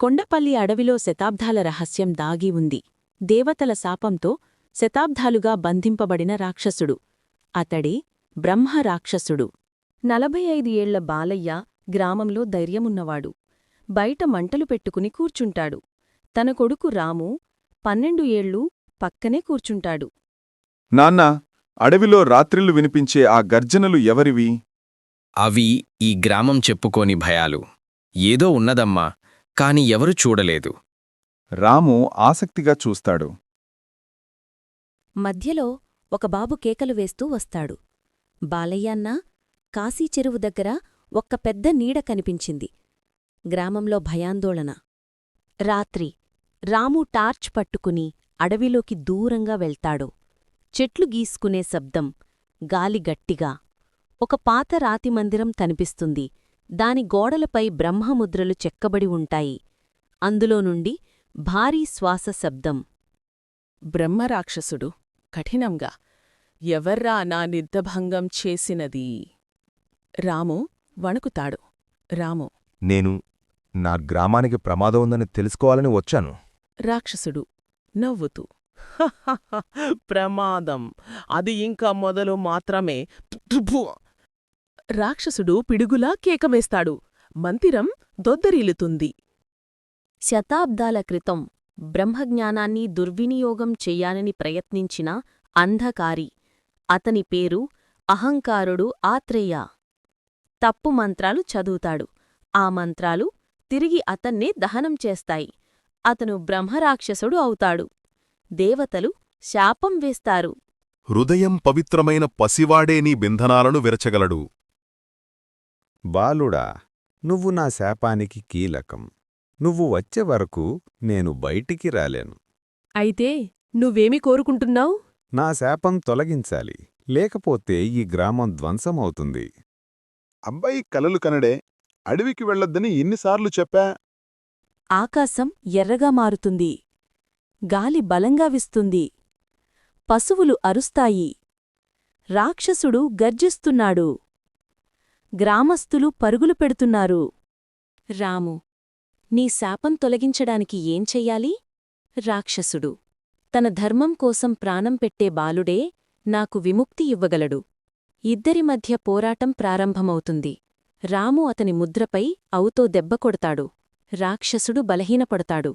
కొండపల్లి అడవిలో శతాబ్దాల రహస్యం దాగి ఉంది. దేవతల శాపంతో శతాబ్దాలుగా బంధింపబడిన రాక్షసుడు. అతడే బ్రహ్మరాక్షసుడు. 45 ఏళ్ల బాలయ్య గ్రామంలో ధైర్యమున్నవాడు. బయట మంటలు పెట్టుకుని కూర్చుంటాడు. తన కొడుకు రాము 12 ఏళ్లు పక్కనే కూర్చుంటాడు. నాన్నా, అడవిలో రాత్రిళ్ళు వినిపించే ఆ గర్జనలు ఎవరివి? అవి ఈ గ్రామం చెప్పుకోని భయాలు. ఏదో ఉన్నదమ్మా, కాని ఎవరు చూడలేదు. రాము ఆసక్తిగా చూస్తాడు. మధ్యలో ఒక బాబు కేకలు వేస్తూ వస్తాడు. బాలయ్యన్నా, కాశీచెరువు దగ్గర ఒక్క పెద్ద నీడ కనిపించింది. గ్రామంలో భయాందోళన. రాత్రి రాము టార్చ్ పట్టుకుని అడవిలోకి దూరంగా వెళ్తాడు. చెట్లు గీసుకునే శబ్దం, గాలి గట్టిగా. ఒక పాత రాతి మందిరం కనిపిస్తుంది. దాని గోడలపై బ్రహ్మముద్రలు చెక్కబడి ఉంటాయి. అందులో నుండి భారీ శ్వాస శబ్దం. బ్రహ్మరాక్షసుడు కఠినంగా, ఎవర్రా నా నిద్రభంగం చేసినది? రాము వణుకుతాడు. రాము: నేను నా గ్రామానికి ప్రమాదం ఉందని తెలుసుకోవాలని వచ్చాను. రాక్షసుడు నవ్వుతూ: "హహహ, ప్రమాదం అది ఇంకా మొదలు మాత్రమే." రాక్షసుడు పిడుగులా కేకవేస్తాడు. మందిరం దొద్దరిల్లుతుంది. శతాబ్దాల క్రితం బ్రహ్మజ్ఞానాన్ని దుర్వినియోగం చెయ్యాలని ప్రయత్నించిన అంధకారి. అతని పేరు అహంకారుడు ఆత్రేయ. తప్పు మంత్రాలు చదువుతాడు. ఆ మంత్రాలు తిరిగి అతన్నే దహనం చేస్తాయి. అతను బ్రహ్మరాక్షసుడు అవుతాడు. దేవతలు శాపం వేస్తారు. హృదయం పవిత్రమైన పసివాడే నీ బంధనాలను విరచగలడు. బాలుడా, నువ్వు నా శాపానికి కీలకం. నువ్వు వచ్చే వరకు నేను బయటికి రాలేను. అయితే నువ్వేమి కోరుకుంటున్నావు? నా శాపం తొలగించాలి, లేకపోతే ఈ గ్రామం ధ్వంసమవుతుంది. అబ్బాయి కలలు కనడే, అడవికి వెళ్ళొద్దని ఎన్నిసార్లు చెప్పా? ఆకాశం ఎర్రగా మారుతుంది. గాలి బలంగా వీస్తుంది. పశువులు అరుస్తాయి. రాక్షసుడు గర్జిస్తున్నాడు. గ్రామస్థులు పరుగులు పెడుతున్నారు. రాము: నీ శాపం తొలగించడానికి ఏం చెయ్యాలి? రాక్షసుడు: తన ధర్మం కోసం ప్రాణం పెట్టే బాలుడే నాకు విముక్తి ఇవ్వగలడు. ఇద్దరి మధ్య పోరాటం ప్రారంభమవుతుంది. రాము అతని ముద్రపై అవుతో దెబ్బ కొడతాడు. రాక్షసుడు బలహీనపడతాడు.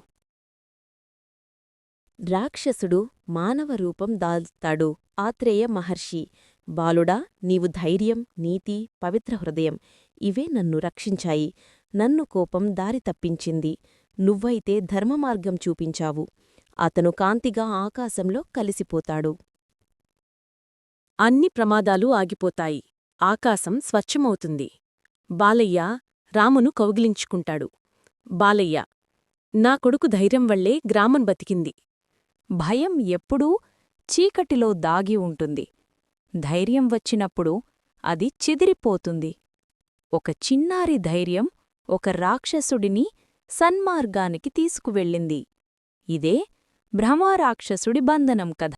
రాక్షసుడు మానవ రూపం దాల్తాడు. ఆత్రేయ మహర్షి: బాలుడా, నీవు ధైర్యం, నీతి, పవిత్ర హృదయం ఇవే నన్ను రక్షించాయి. నన్ను కోపం దారి తప్పించింది. నువ్వైతే ధర్మమార్గం చూపించావు. అతను కాంతిగా ఆకాశంలో కలిసిపోతాడు. అన్ని ప్రమాదాలు ఆగిపోతాయి. ఆకాశం స్వచ్ఛమవుతుంది. బాలయ్య రామును కౌగిలించుకుంటాడు. బాలయ్య: నా కొడుకు ధైర్యం వల్లే గ్రామం బతికింది. భయం ఎప్పుడూ చీకటిలో దాగి ఉంటుంది. ధైర్యం వచ్చినప్పుడు అది చెదిరిపోతుంది. ఒక చిన్నారి ధైర్యం ఒక రాక్షసుడిని సన్మార్గానికి తీసుకువెళ్ళింది. ఇదే బ్రహ్మరాక్షసుడి బంధనం కథ.